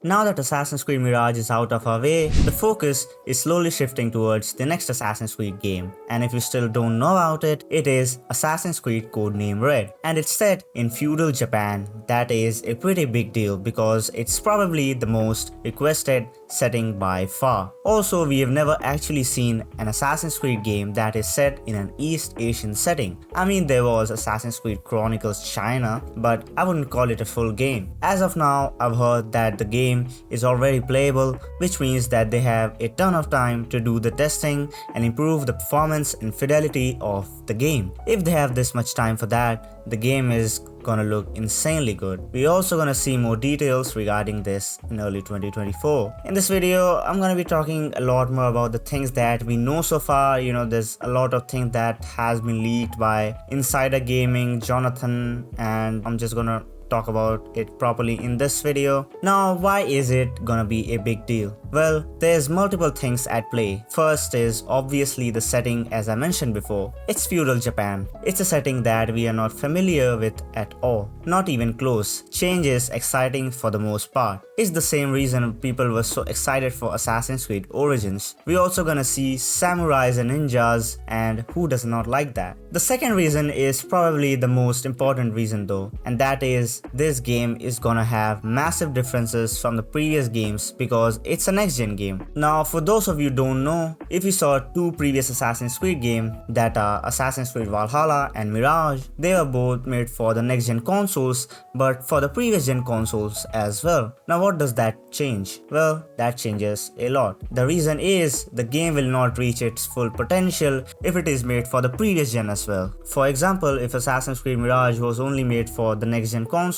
Now that Assassin's Creed Mirage is out of our way, the focus is slowly shifting towards the next Assassin's Creed game. And if you still don't know about it, it is Assassin's Creed Codename Red. And it's set in feudal Japan. That is a pretty big deal because it's probably the most requested setting by far. Also, we have never actually seen an Assassin's Creed game that is set in an East Asian setting. I mean, there was Assassin's Creed Chronicles China, but I wouldn't call it a full game. As of now, I've heard that the game is already playable, which means that they have a ton of time to do the testing and improve the performance and fidelity of the game. If they have this much time for that, the game is gonna look insanely good. We're also gonna see more details regarding this in early 2024. In this video, I'm gonna be talking a lot more about the things that we know so far. There's a lot of things that has been leaked by Insider Gaming, Jonathan, and I'm just gonna talk about it properly in this video. Now, why is it gonna be a big deal? Well, there's multiple things at play. First is obviously the setting, as I mentioned before. It's feudal Japan. It's a setting that we are not familiar with at all, not even close. Change is exciting for the most part. It's the same reason people were so excited for Assassin's Creed Origins. We're also gonna see samurais and ninjas, and who does not like that? The second reason is probably the most important reason though, and that is this game is gonna have massive differences from the previous games because it's a next-gen game. Now, for those of you who don't know, if you saw two previous Assassin's Creed games that are Assassin's Creed Valhalla and Mirage, they were both made for the next-gen consoles, but for the previous-gen consoles as well. Now, what does that change? Well, that changes a lot. The reason is the game will not reach its full potential if it is made for the previous gen as well. For example, if Assassin's Creed Mirage was only made for the next-gen consoles,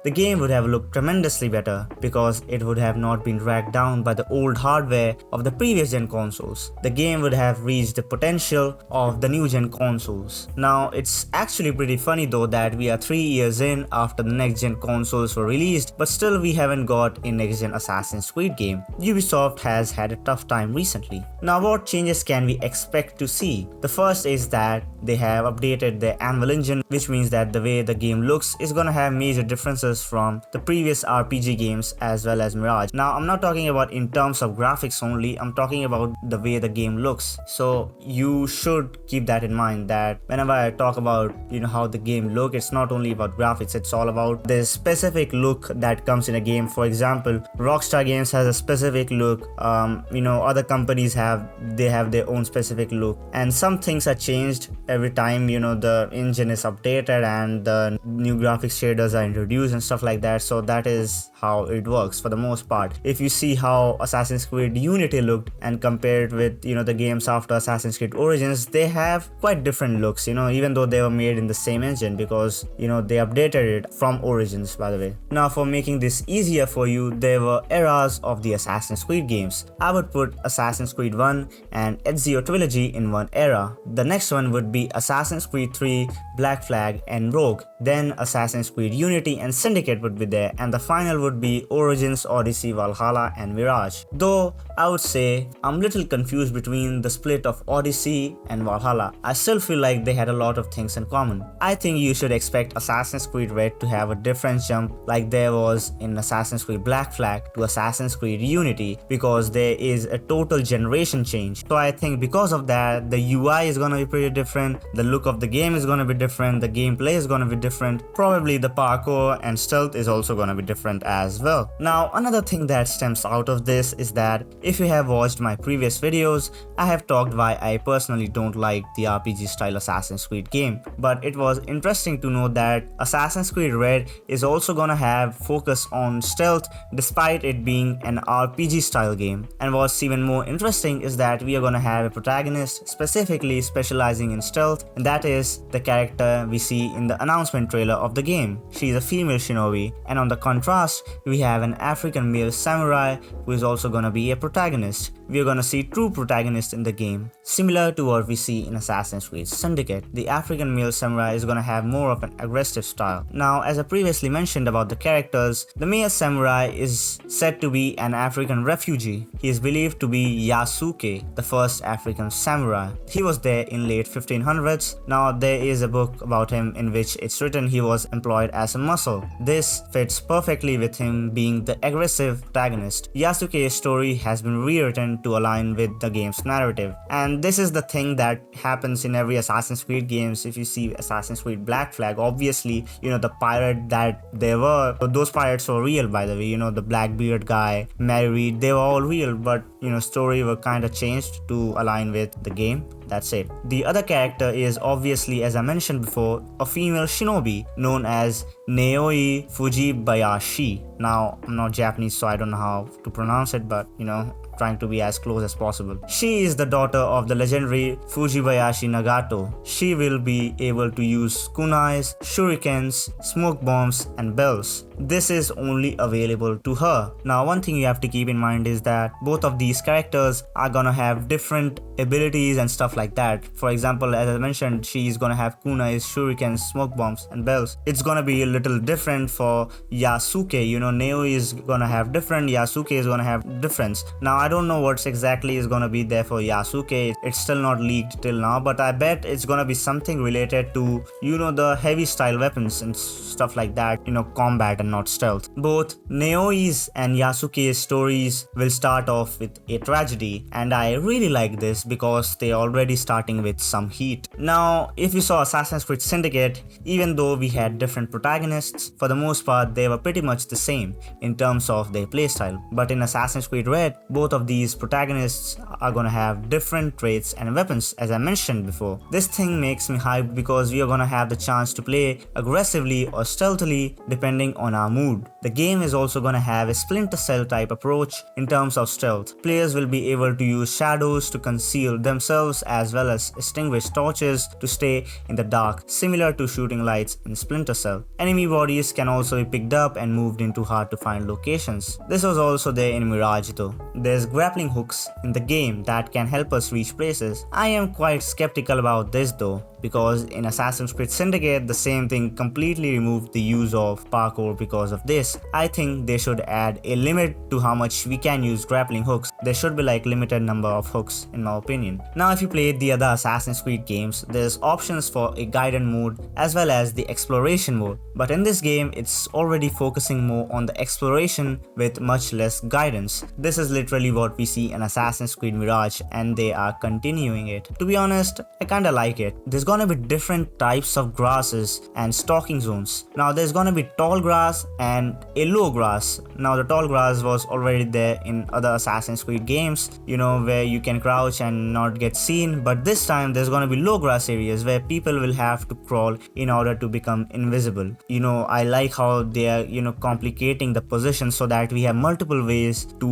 the game would have looked tremendously better because it would have not been dragged down by the old hardware of the previous gen consoles. The game would have reached the potential of the new gen consoles. Now, it's actually pretty funny though that we are 3 years in after the next gen consoles were released, but still we haven't got a next gen Assassin's Creed game. Ubisoft has had a tough time recently. Now, what changes can we expect to see? The first is that they have updated their Anvil engine, which means that the way the game looks is gonna have major differences from the previous RPG games as well as Mirage. Now, I'm not talking about in terms of graphics only, I'm talking about the way the game looks. So you should keep that in mind, that whenever I talk about how the game look, it's not only about graphics, it's all about the specific look that comes in a game. For example, Rockstar Games has a specific look, other companies have their own specific look, and some things are changed every time the engine is updated and the new graphics shaders are introduced and stuff like that. So that is how it works for the most part. If you see how Assassin's Creed Unity looked and compared with the games after Assassin's Creed Origins, they have quite different looks, even though they were made in the same engine, because they updated it from Origins, by the way. Now, for making this easier for you, there were eras of the Assassin's Creed games. I would put Assassin's Creed 1 and Ezio Trilogy in one era. The next one would be Assassin's Creed 3, Black Flag and Rogue. Then Assassin's Creed Unity and Syndicate would be there, and the final would be Origins, Odyssey, Valhalla and Mirage. Though I would say I'm little confused between the split of Odyssey and Valhalla. I still feel like they had a lot of things in common. I think you should expect Assassin's Creed Red to have a different jump like there was in Assassin's Creed Black Flag to Assassin's Creed Unity, because there is a total generation change. So I think because of that, the UI is gonna be pretty different, the look of the game is gonna be different, the gameplay is gonna be different, probably the parkour and stealth is also gonna be different as well. Now, another thing that stems out of this is that if you have watched my previous videos, I have talked why I personally don't like the RPG style Assassin's Creed game, but it was interesting to know that Assassin's Creed Red is also gonna have focus on stealth despite it being an RPG style game. And what's even more interesting is that we are gonna have a protagonist specifically specializing in stealth, and that is the character we see in the announcement trailer of the game. She is a female shinobi, and on the contrast, we have an African male samurai who is also gonna be a protagonist. We're gonna see true protagonists in the game, similar to what we see in Assassin's Creed Syndicate. The African male samurai is gonna have more of an aggressive style. Now, as I previously mentioned about the characters, the male samurai is said to be an African refugee. He is believed to be Yasuke, the first African samurai. He was there in late 1500s. Now, there is a book about him in which it's written he was employed as a muscle. This fits perfectly with him being the aggressive protagonist. Yasuke's story has been rewritten to align with the game's narrative. And this is the thing that happens in every Assassin's Creed games. If you see Assassin's Creed Black Flag, obviously, the pirate that they were, those pirates were real, by the way. The Blackbeard guy, Mary Reed, they were all real, but story were kind of changed to align with the game. That's it. The other character is obviously, as I mentioned before, a female shinobi known as Naoi Fujibayashi. Now, I'm not Japanese, so I don't know how to pronounce it, but trying to be as close as possible. She is the daughter of the legendary Fujibayashi Nagato. She will be able to use kunais, shurikens, smoke bombs, and bells. This is only available to her. Now, one thing you have to keep in mind is that both of these characters are gonna have different abilities and stuff like that. For example, as I mentioned, she's gonna have kunais, shurikens, smoke bombs, and bells. It's gonna be a little different for Yasuke. Neo is gonna have different, Yasuke is gonna have difference. Now, I don't know what's exactly is gonna be there for Yasuke. It's still not leaked till now, but I bet it's gonna be something related to, the heavy style weapons and stuff like that, combat and not stealth. Both Naoi's and Yasuke's stories will start off with a tragedy, and I really like this because they're already starting with some heat. Now, if you saw Assassin's Creed Syndicate, even though we had different protagonists, for the most part they were pretty much the same in terms of their playstyle. But in Assassin's Creed Red, both of these protagonists are gonna have different traits and weapons, as I mentioned before. This thing makes me hyped because we are gonna have the chance to play aggressively or stealthily depending on our mood. The game is also gonna have a Splinter Cell type approach in terms of stealth. Players will be able to use shadows to conceal themselves as well as extinguish torches to stay in the dark, similar to shooting lights in Splinter Cell. Enemy bodies can also be picked up and moved into hard to find locations. This was also there in Mirage though. There's grappling hooks in the game that can help us reach places. I am quite skeptical about this though, because in Assassin's Creed Syndicate, the same thing completely removed the use of parkour because of this. I think they should add a limit to how much we can use grappling hooks. There should be like limited number of hooks in my opinion. Now, if you played the other Assassin's Creed games, there's options for a guided mode as well as the exploration mode. But in this game, it's already focusing more on the exploration with much less guidance. This is literally what we see in Assassin's Creed Mirage, and they are continuing it. To be honest, I kinda like it. There's gonna be different types of grasses and stalking zones. Now, there's gonna be tall grass and a low grass. Now, the tall grass was already there in other Assassin's Creed games, where you can crouch and not get seen. But this time, there's gonna be low grass areas where people will have to crawl in order to become invisible. I like how they are, complicating the position so that we have multiple ways to,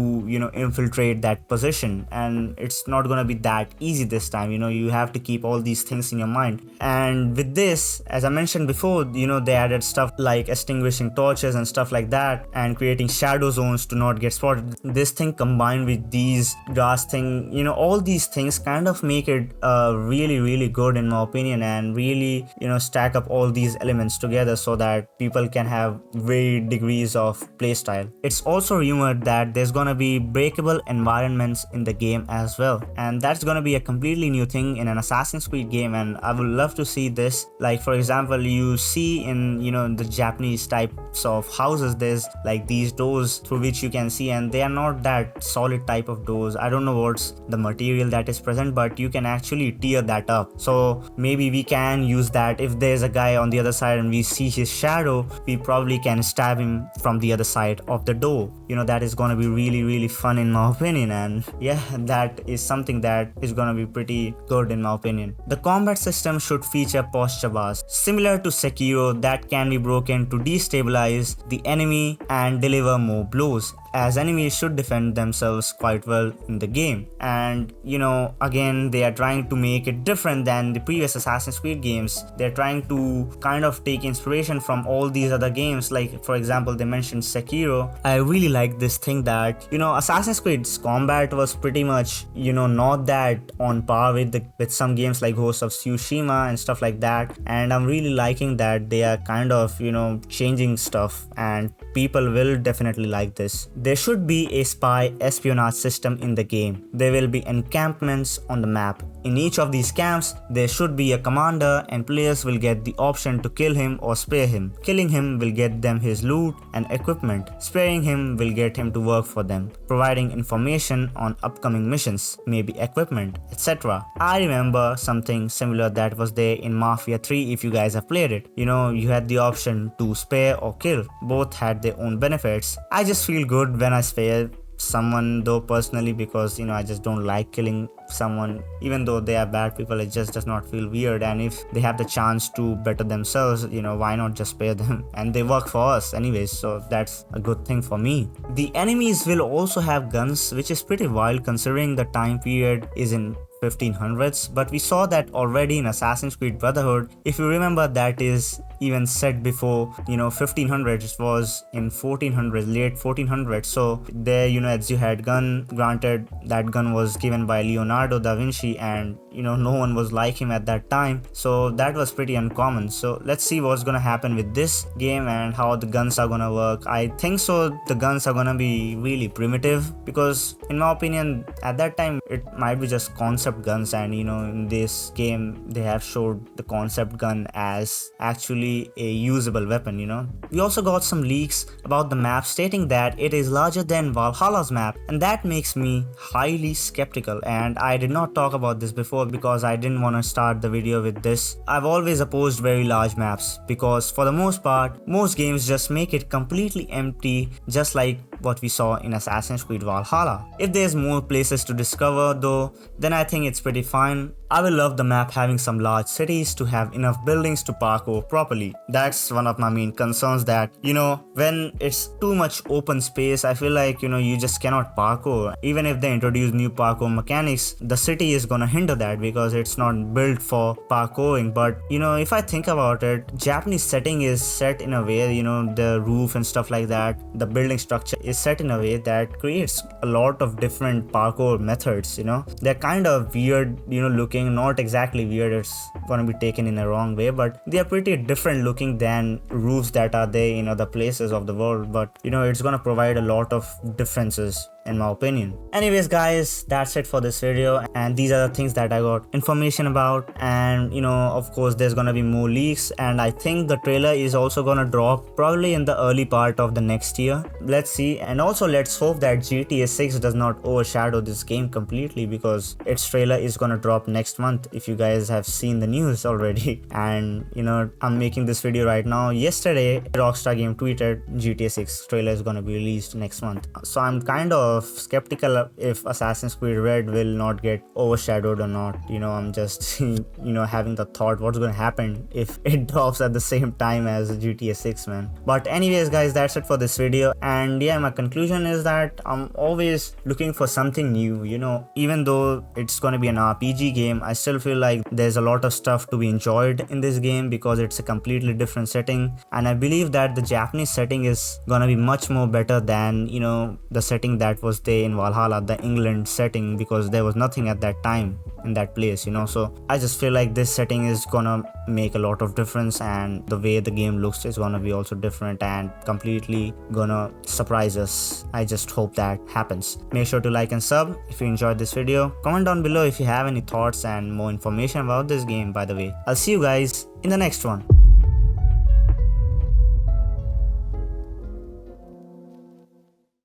infiltrate that position. And it's not gonna be that easy this time. You have to keep all these things in your mind. And with this, as I mentioned before, they added stuff like extinguishing torches and stuff like that, and creating shadow zones to not get spotted. This thing combined with these grass thing, all these things kind of make it really good in my opinion, and really, stack up all these elements together so that people can have varied degrees of playstyle. It's also rumored that there's gonna be breakable environments in the game as well, and that's gonna be a completely new thing in an Assassin's Creed game, and I would love to see this. Like, for example, you see in the Japanese types of houses, there's like these doors through which you can see, and they are not that solid type of doors. I don't know what's the material that is present, but you can actually tear that up. So maybe we can use that. If there's a guy on the other side and we see his shadow, we probably can stab him from the other side of the door. That is gonna be really fun in my opinion, and yeah, that is something that is gonna be pretty good in my opinion. The combat system should feature posture bars similar to Sekiro that can be broken to destabilize the enemy and deliver more blows. as enemies should defend themselves quite well in the game. And again, they are trying to make it different than the previous Assassin's Creed games. They're trying to kind of take inspiration from all these other games, like for example they mentioned Sekiro. I really like this thing that Assassin's Creed's combat was pretty much not that on par with some games like Ghost of Tsushima and stuff like that, and I'm really liking that they are kind of changing stuff, and people will definitely like this. There should be a spy espionage system in the game. There will be encampments on the map. In each of these camps, there should be a commander, and players will get the option to kill him or spare him. Killing him will get them his loot and equipment. Sparing him will get him to work for them, providing information on upcoming missions, maybe equipment, etc. I remember something similar that was there in Mafia 3 if you guys have played it. You had the option to spare or kill. Both had their own benefits. I just feel good when I spare someone though personally, because I just don't like killing someone. Even though they are bad people, it just does not feel weird, and if they have the chance to better themselves, why not just spare them? And they work for us anyways, so that's a good thing for me. The enemies will also have guns, which is pretty wild considering the time period is in 1500s, but we saw that already in Assassin's Creed Brotherhood. If you remember, that is even set before 1500s. It was in 1400s, late 1400s. So there Ezio had gun. Granted, that gun was given by Leonardo da Vinci, and no one was like him at that time, so that was pretty uncommon. So let's see what's gonna happen with this game and how the guns are gonna work. I think so the guns are gonna be really primitive, because in my opinion at that time it might be just concept guns, and in this game they have showed the concept gun as actually a usable weapon. We also got some leaks about the map stating that it is larger than Valhalla's map, and that makes me highly skeptical. And I did not talk about this before because I didn't want to start the video with this. I've always opposed very large maps, because for the most part most games just make it completely empty, just like what we saw in Assassin's Creed Valhalla. If there's more places to discover though, then I think it's pretty fine. I will love the map having some large cities to have enough buildings to parkour properly. That's one of my main concerns, that when it's too much open space, I feel like you just cannot parkour. Even if they introduce new parkour mechanics, the city is gonna hinder that because it's not built for parkouring. But if I think about it, Japanese setting is set in a way, the roof and stuff like that, the building structure is set in a way that creates a lot of different parkour methods. They're kind of weird looking, not exactly weird, it's gonna be taken in a wrong way, but they are pretty different looking than roofs that are there in other places of the world. But it's gonna provide a lot of differences in my opinion. Anyways guys, that's it for this video, and these are the things that I got information about. And of course there's gonna be more leaks, and I think the trailer is also gonna drop probably in the early part of the next year. Let's see. And also let's hope that GTA 6 does not overshadow this game completely, because its trailer is gonna drop next month, if you guys have seen the news already. And I'm making this video right now. Yesterday Rockstar Game tweeted GTA 6 trailer is gonna be released next month, so I'm kind of skeptical if Assassin's Creed Red will not get overshadowed or not. I'm just having the thought what's gonna happen if it drops at the same time as GTA 6, man. But anyways guys, that's it for this video. And yeah, my conclusion is that I'm always looking for something new. Even though it's gonna be an RPG game, I still feel like there's a lot of stuff to be enjoyed in this game, because it's a completely different setting, and I believe that the Japanese setting is gonna be much more better than the setting that was there in Valhalla, the England setting, because there was nothing at that time in that place. So I just feel like this setting is gonna make a lot of difference, and the way the game looks is gonna be also different and completely gonna surprise us. I just hope that happens. Make sure to like and sub if you enjoyed this video. Comment down below if you have any thoughts and more information about this game, by the way. I'll see you guys in the next one.